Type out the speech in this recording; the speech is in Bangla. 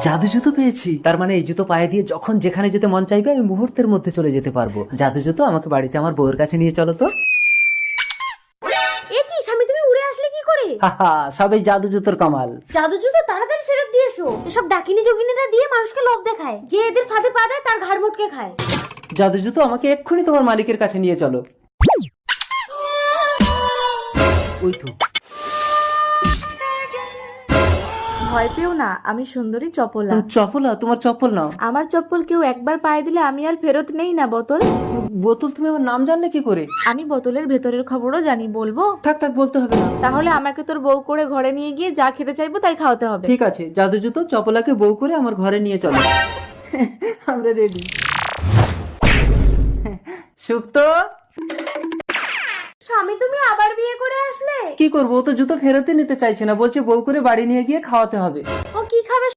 জাদু জুতো পেয়েছি, তার মানে এই জুতো পায়ে দিয়ে যখন যেখানে যেতে মন চাইবে আমি মুহূর্তের মধ্যে চলে যেতে পারবো। জাদু জুতো, আমাকে বাড়িতে আমার বউয়ের কাছে নিয়ে চলো তো। এ কি স্বামী, তুমি উড়ে আসলে কি করে? হাহা, সবই জাদু জুতোর কামাল। জাদু জুতো তাড়াতাড়ি ফেরত দিয়ে এসো। এসব ডাকিনী যোগিনীরা দিয়ে মানুষকে লোভ দেখায়, যে এদের ফাঁদে পা দেয় তার ঘাড় মোটকে খায়। জাদু জুতো, আমাকে এক্ষুনি তোমার মালিকের কাছে নিয়ে চলো। ওই তো। ভয় পেও না, আমি সুন্দরী চপলা। চপলা, তোমার চপ্পল নাও। আমার চপ্পল কেউ একবার পায়ে দিলে আমি আর ফেরত নেই না বোতল। বোতল, তুমি আমার নাম জানলে কি করে? আমি বোতলের ভেতরের খবরও জানি, বলবো? থাক থাক, বলতে হবে না। তাহলে আমাকে তোর বউ করে ঘরে নিয়ে গিয়ে যা খেতে চাইবো তাই খাওয়াতে হবে। ঠিক আছে, জাদু জুতো, চপলাকে বউ করে আমার ঘরে নিয়ে চলো। আমরা রেডি। সুক্ত, স্বামী, তুমি আবার বিয়ে করে আসলে? কি করবো? ও তো জুতো ফেরতই নিতে চাইছে না, বলছে বউ করে বাড়ি নিয়ে গিয়ে খাওয়াতে হবে। ও কি খাবে?